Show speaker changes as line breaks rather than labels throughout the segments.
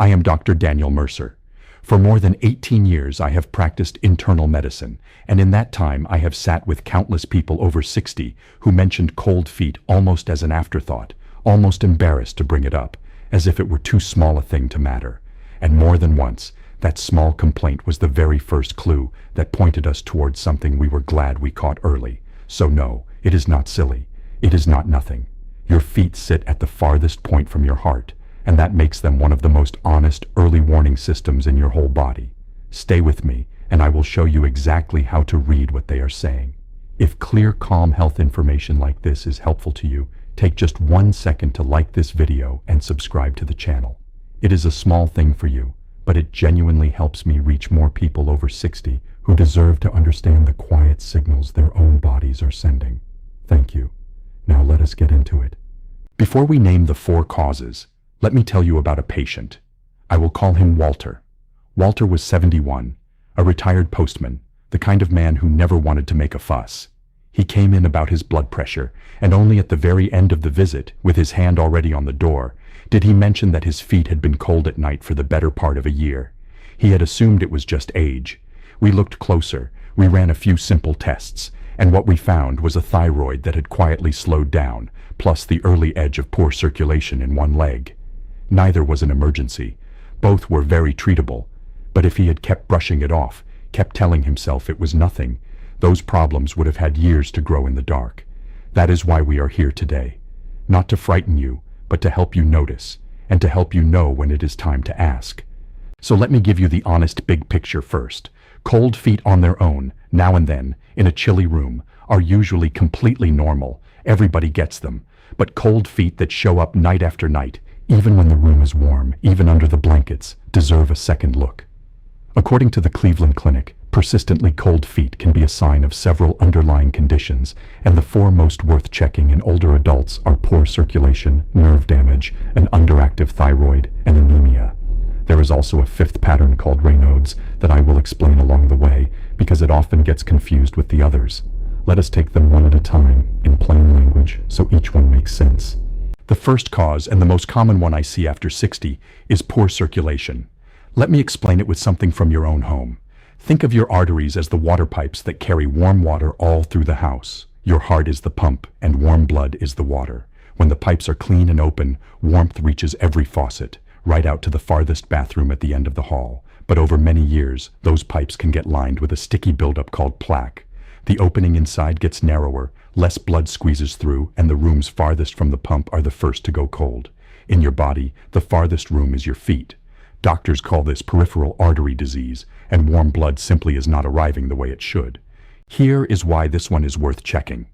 I am Dr. Daniel Mercer. For more than 18 years I have practiced internal medicine, and in that time I have sat with countless people over 60 who mentioned cold feet almost as an afterthought, almost embarrassed to bring it up, as if it were too small a thing to matter. And more than once, that small complaint was the very first clue that pointed us towards something we were glad we caught early. So no, it is not silly. It is not nothing. Your feet sit at the farthest point from your heart, and that makes them one of the most honest early warning systems in your whole body. Stay with me, and I will show you exactly how to read what they are saying. If clear, calm health information like this is helpful to you, take just 1 second to like this video and subscribe to the channel. It is a small thing for you, but it genuinely helps me reach more people over 60 who deserve to understand the quiet signals their own bodies are sending. Thank you. Now let us get into it. Before we name the 4 causes, let me tell you about a patient. I will call him Walter. Walter was 71, a retired postman, the kind of man who never wanted to make a fuss. He came in about his blood pressure, and only at the very end of the visit, with his hand already on the door, did he mention that his feet had been cold at night for the better part of a year. He had assumed it was just age. We looked closer, we ran a few simple tests, and what we found was a thyroid that had quietly slowed down, plus the early edge of poor circulation in one leg. Neither was an emergency. Both were very treatable. But if he had kept brushing it off, kept telling himself it was nothing, those problems would have had years to grow in the dark. That is why we are here today. Not to frighten you, but to help you notice, and to help you know when it is time to ask. So let me give you the honest big picture first. Cold feet on their own, now and then, in a chilly room, are usually completely normal. Everybody gets them. But cold feet that show up night after night, even when the room is warm, even under the blankets, deserve a second look. According to the Cleveland Clinic, persistently cold feet can be a sign of several underlying conditions, and the 4 most worth checking in older adults are poor circulation, nerve damage, an underactive thyroid, and anemia. There is also a 5th pattern called Raynauds that I will explain along the way because it often gets confused with the others. Let us take them one at a time, in plain language, so each one makes sense. The first cause, and the most common one I see after 60, is poor circulation. Let me explain it with something from your own home. Think of your arteries as the water pipes that carry warm water all through the house. Your heart is the pump, and warm blood is the water. When the pipes are clean and open, warmth reaches every faucet, right out to the farthest bathroom at the end of the hall. But over many years, those pipes can get lined with a sticky buildup called plaque. The opening inside gets narrower, less blood squeezes through, and the rooms farthest from the pump are the first to go cold. In your body, the farthest room is your feet. Doctors call this peripheral artery disease, and warm blood simply is not arriving the way it should. Here is why this one is worth checking.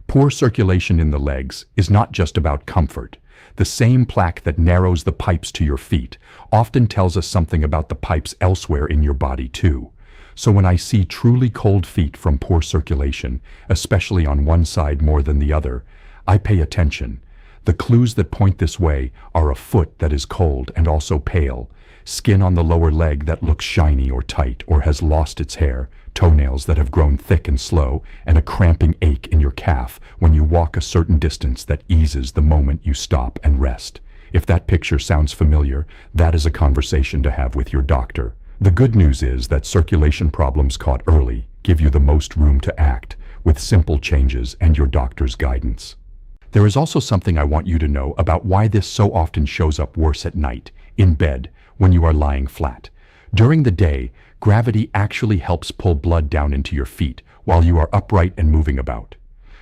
Poor circulation in the legs is not just about comfort. The same plaque that narrows the pipes to your feet often tells us something about the pipes elsewhere in your body too. So when I see truly cold feet from poor circulation, especially on one side more than the other, I pay attention. The clues that point this way are a foot that is cold and also pale, skin on the lower leg that looks shiny or tight or has lost its hair, toenails that have grown thick and slow, and a cramping ache in your calf when you walk a certain distance that eases the moment you stop and rest. If that picture sounds familiar, that is a conversation to have with your doctor. The good news is that circulation problems caught early give you the most room to act, with simple changes and your doctor's guidance. There is also something I want you to know about why this so often shows up worse at night, in bed, when you are lying flat. During the day, gravity actually helps pull blood down into your feet while you are upright and moving about.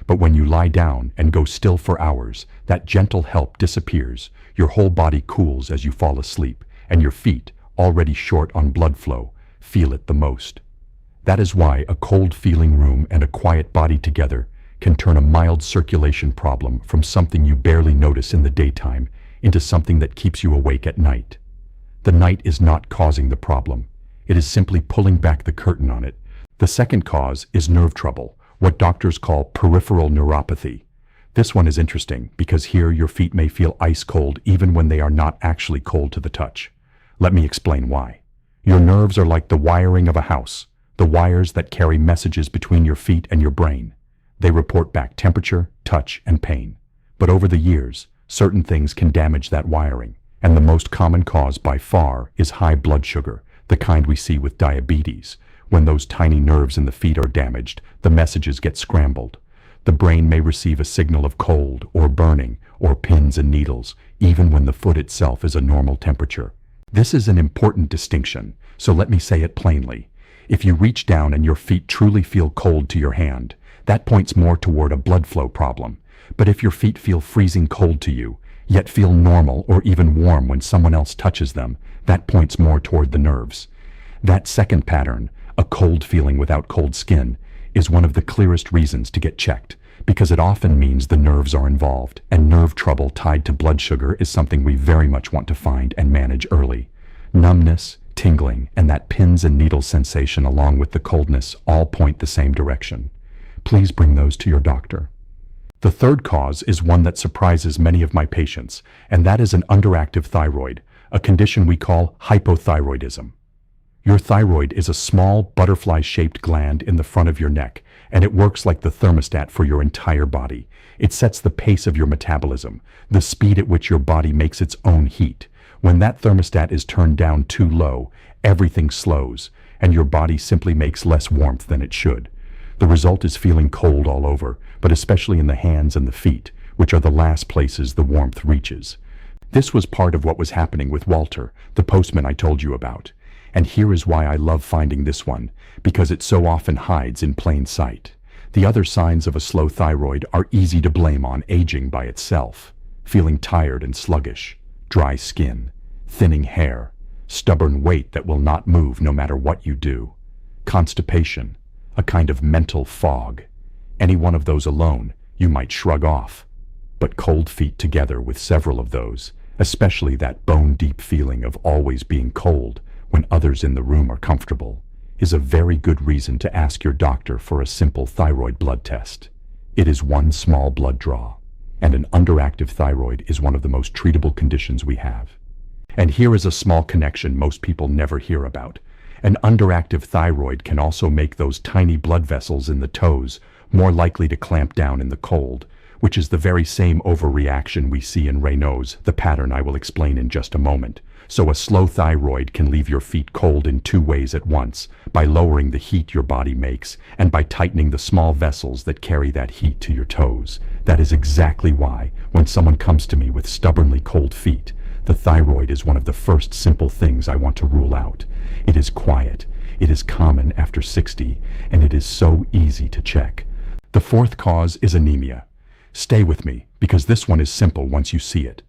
But when you lie down and go still for hours, that gentle help disappears, your whole body cools as you fall asleep, and your feet, already short on blood flow, feel it the most. That is why a cold feeling room and a quiet body together can turn a mild circulation problem from something you barely notice in the daytime into something that keeps you awake at night. The night is not causing the problem. It is simply pulling back the curtain on it. The second cause is nerve trouble, what doctors call peripheral neuropathy. This one is interesting because here your feet may feel ice cold even when they are not actually cold to the touch. Let me explain why. Your nerves are like the wiring of a house, the wires that carry messages between your feet and your brain. They report back temperature, touch, and pain. But over the years, certain things can damage that wiring. And the most common cause by far is high blood sugar, the kind we see with diabetes. When those tiny nerves in the feet are damaged, the messages get scrambled. The brain may receive a signal of cold or burning or pins and needles, even when the foot itself is a normal temperature. This is an important distinction, so let me say it plainly. If you reach down and your feet truly feel cold to your hand, that points more toward a blood flow problem. But if your feet feel freezing cold to you, yet feel normal or even warm when someone else touches them, that points more toward the nerves. That second pattern, a cold feeling without cold skin, is one of the clearest reasons to get checked, because it often means the nerves are involved, and nerve trouble tied to blood sugar is something we very much want to find and manage early. Numbness, tingling, and that pins and needles sensation along with the coldness all point the same direction. Please bring those to your doctor. The third cause is one that surprises many of my patients, and that is an underactive thyroid, a condition we call hypothyroidism. Your thyroid is a small butterfly-shaped gland in the front of your neck, and it works like the thermostat for your entire body. It sets the pace of your metabolism, the speed at which your body makes its own heat. When that thermostat is turned down too low, everything slows, and your body simply makes less warmth than it should. The result is feeling cold all over, but especially in the hands and the feet, which are the last places the warmth reaches. This was part of what was happening with Walter, the postman I told you about. And here is why I love finding this one, because it so often hides in plain sight. The other signs of a slow thyroid are easy to blame on aging by itself. Feeling tired and sluggish, dry skin, thinning hair, stubborn weight that will not move no matter what you do, constipation, a kind of mental fog. Any one of those alone, you might shrug off. But cold feet together with several of those, especially that bone-deep feeling of always being cold when others in the room are comfortable, is a very good reason to ask your doctor for a simple thyroid blood test. It is one small blood draw, and an underactive thyroid is one of the most treatable conditions we have. And here is a small connection most people never hear about. An underactive thyroid can also make those tiny blood vessels in the toes more likely to clamp down in the cold, which is the very same overreaction we see in Raynauds, the pattern I will explain in just a moment. So a slow thyroid can leave your feet cold in two ways at once, by lowering the heat your body makes and by tightening the small vessels that carry that heat to your toes. That is exactly why, when someone comes to me with stubbornly cold feet, the thyroid is one of the first simple things I want to rule out. It is quiet, it is common after 60, and it is so easy to check. The fourth cause is anemia. Stay with me, because this one is simple once you see it.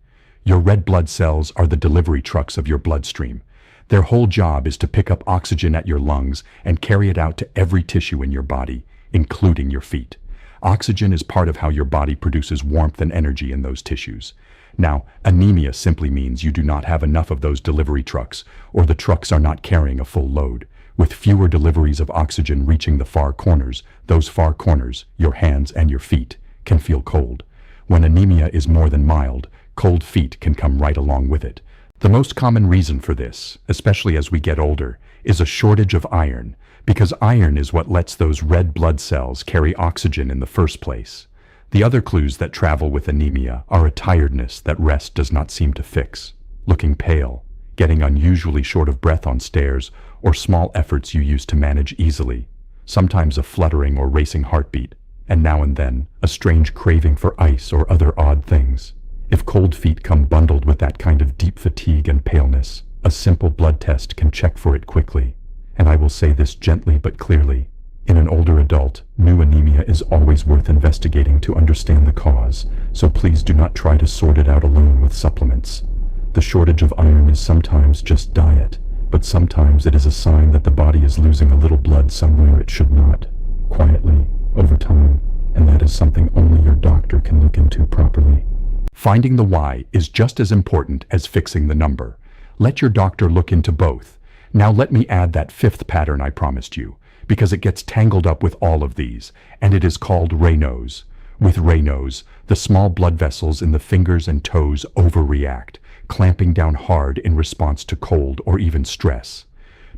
Your red blood cells are the delivery trucks of your bloodstream. Their whole job is to pick up oxygen at your lungs and carry it out to every tissue in your body, including your feet. Oxygen is part of how your body produces warmth and energy in those tissues. Now, anemia simply means you do not have enough of those delivery trucks, or the trucks are not carrying a full load. With fewer deliveries of oxygen reaching the far corners, those far corners, your hands and your feet, can feel cold. When anemia is more than mild, cold feet can come right along with it. The most common reason for this, especially as we get older, is a shortage of iron, because iron is what lets those red blood cells carry oxygen in the first place. The other clues that travel with anemia are a tiredness that rest does not seem to fix, looking pale, getting unusually short of breath on stairs, or small efforts you used to manage easily, sometimes a fluttering or racing heartbeat, and now and then a strange craving for ice or other odd things. If cold feet come bundled with that kind of deep fatigue and paleness, a simple blood test can check for it quickly. And I will say this gently but clearly. In an older adult, new anemia is always worth investigating to understand the cause, so please do not try to sort it out alone with supplements. The shortage of iron is sometimes just diet, but sometimes it is a sign that the body is losing a little blood somewhere it should not, quietly, over time, and that is something only your doctor can look into properly. Finding the why is just as important as fixing the number. Let your doctor look into both. Now let me add that fifth pattern I promised you, because it gets tangled up with all of these, and it is called Raynauds. With Raynauds, the small blood vessels in the fingers and toes overreact, clamping down hard in response to cold or even stress.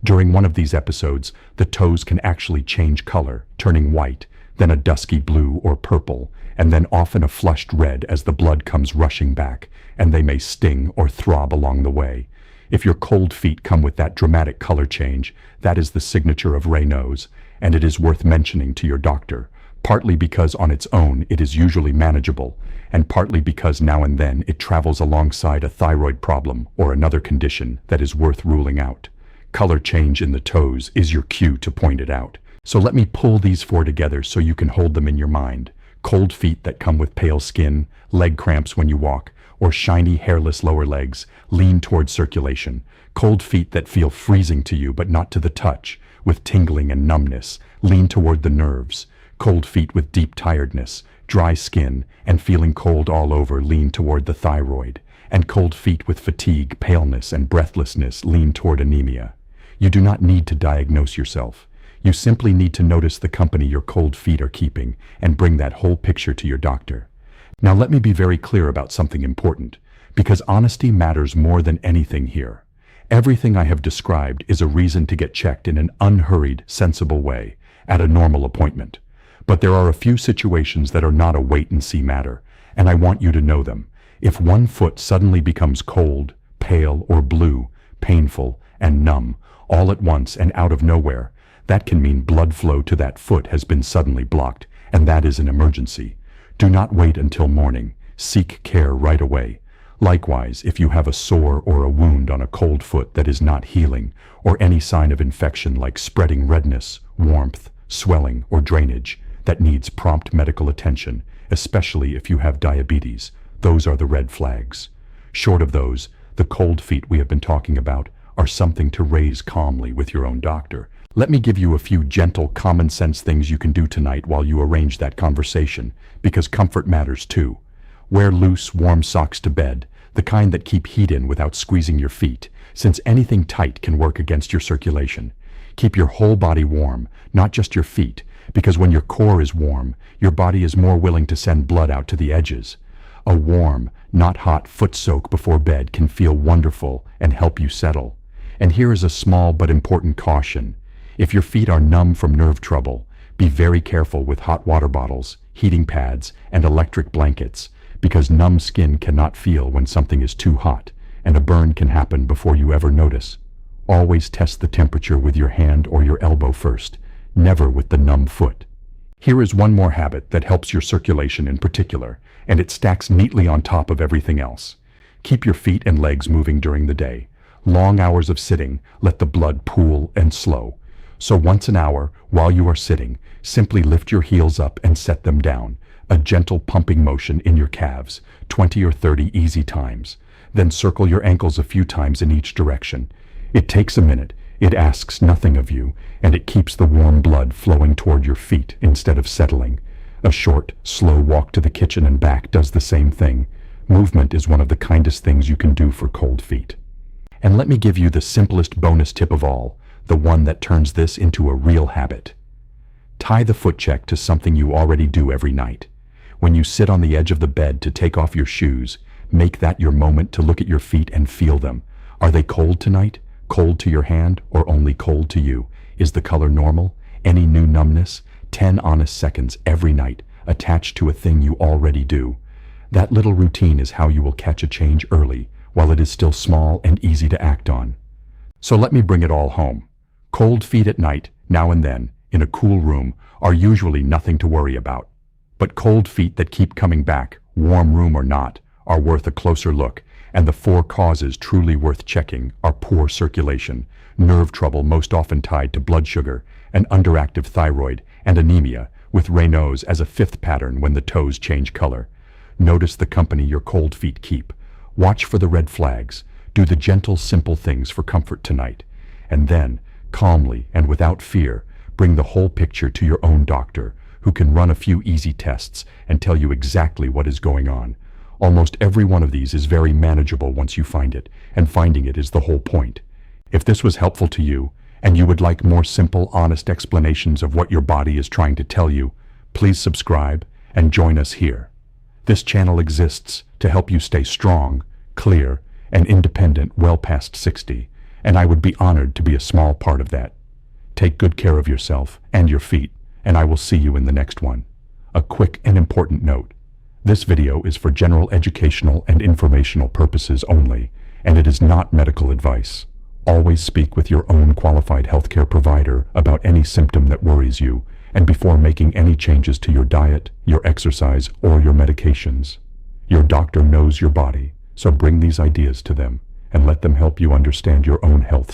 During one of these episodes, the toes can actually change color, turning white, then a dusky blue or purple, and then often a flushed red as the blood comes rushing back, and they may sting or throb along the way. If your cold feet come with that dramatic color change, that is the signature of Raynauds, and it is worth mentioning to your doctor, partly because on its own it is usually manageable, and partly because now and then it travels alongside a thyroid problem or another condition that is worth ruling out. Color change in the toes is your cue to point it out. So let me pull these four together so you can hold them in your mind. Cold feet that come with pale skin, leg cramps when you walk, or shiny hairless lower legs, lean toward circulation. Cold feet that feel freezing to you but not to the touch, with tingling and numbness, lean toward the nerves. Cold feet with deep tiredness, dry skin, and feeling cold all over, lean toward the thyroid. And cold feet with fatigue, paleness, and breathlessness lean toward anemia. You do not need to diagnose yourself. You simply need to notice the company your cold feet are keeping and bring that whole picture to your doctor. Now let me be very clear about something important, because honesty matters more than anything here. Everything I have described is a reason to get checked in an unhurried, sensible way, at a normal appointment. But there are a few situations that are not a wait-and-see matter, and I want you to know them. If one foot suddenly becomes cold, pale, or blue, painful, and numb, all at once and out of nowhere, that can mean blood flow to that foot has been suddenly blocked, and that is an emergency. Do not wait until morning. Seek care right away. Likewise, if you have a sore or a wound on a cold foot that is not healing, or any sign of infection like spreading redness, warmth, swelling, or drainage that needs prompt medical attention, especially if you have diabetes, those are the red flags. Short of those, the cold feet we have been talking about are something to raise calmly with your own doctor. Let me give you a few gentle, common-sense things you can do tonight while you arrange that conversation, because comfort matters too. Wear loose, warm socks to bed, the kind that keep heat in without squeezing your feet, since anything tight can work against your circulation. Keep your whole body warm, not just your feet, because when your core is warm, your body is more willing to send blood out to the edges. A warm, not hot foot soak before bed can feel wonderful and help you settle. And here is a small but important caution. If your feet are numb from nerve trouble, be very careful with hot water bottles, heating pads, and electric blankets, because numb skin cannot feel when something is too hot, and a burn can happen before you ever notice. Always test the temperature with your hand or your elbow first, never with the numb foot. Here is one more habit that helps your circulation in particular, and it stacks neatly on top of everything else. Keep your feet and legs moving during the day. Long hours of sitting let the blood pool and slow. So once an hour, while you are sitting, simply lift your heels up and set them down, a gentle pumping motion in your calves, 20 or 30 easy times. Then circle your ankles a few times in each direction. It takes a minute, it asks nothing of you, and it keeps the warm blood flowing toward your feet instead of settling. A short, slow walk to the kitchen and back does the same thing. Movement is one of the kindest things you can do for cold feet. And let me give you the simplest bonus tip of all, the one that turns this into a real habit. Tie the foot check to something you already do every night. When you sit on the edge of the bed to take off your shoes, make that your moment to look at your feet and feel them. Are they cold tonight? Cold to your hand or only cold to you? Is the color normal? Any new numbness? 10 honest seconds every night attached to a thing you already do. That little routine is how you will catch a change early, while it is still small and easy to act on. So let me bring it all home. Cold feet at night, now and then, in a cool room, are usually nothing to worry about. But cold feet that keep coming back, warm room or not, are worth a closer look, and the 4 causes truly worth checking are poor circulation, nerve trouble most often tied to blood sugar, an underactive thyroid, and anemia, with Raynauds as a 5th pattern when the toes change color. Notice the company your cold feet keep. Watch for the red flags. Do the gentle, simple things for comfort tonight. And then, calmly and without fear, bring the whole picture to your own doctor, who can run a few easy tests and tell you exactly what is going on. Almost every one of these is very manageable once you find it, and finding it is the whole point. If this was helpful to you, and you would like more simple, honest explanations of what your body is trying to tell you, please subscribe and join us here. This channel exists to help you stay strong, clear, and independent well past 60, and I would be honored to be a small part of that. Take good care of yourself and your feet, and I will see you in the next one. A quick and important note. This video is for general educational and informational purposes only, and it is not medical advice. Always speak with your own qualified healthcare provider about any symptom that worries you, and before making any changes to your diet, your exercise, or your medications. Your doctor knows your body, so bring these ideas to them, and let them help you understand your own health.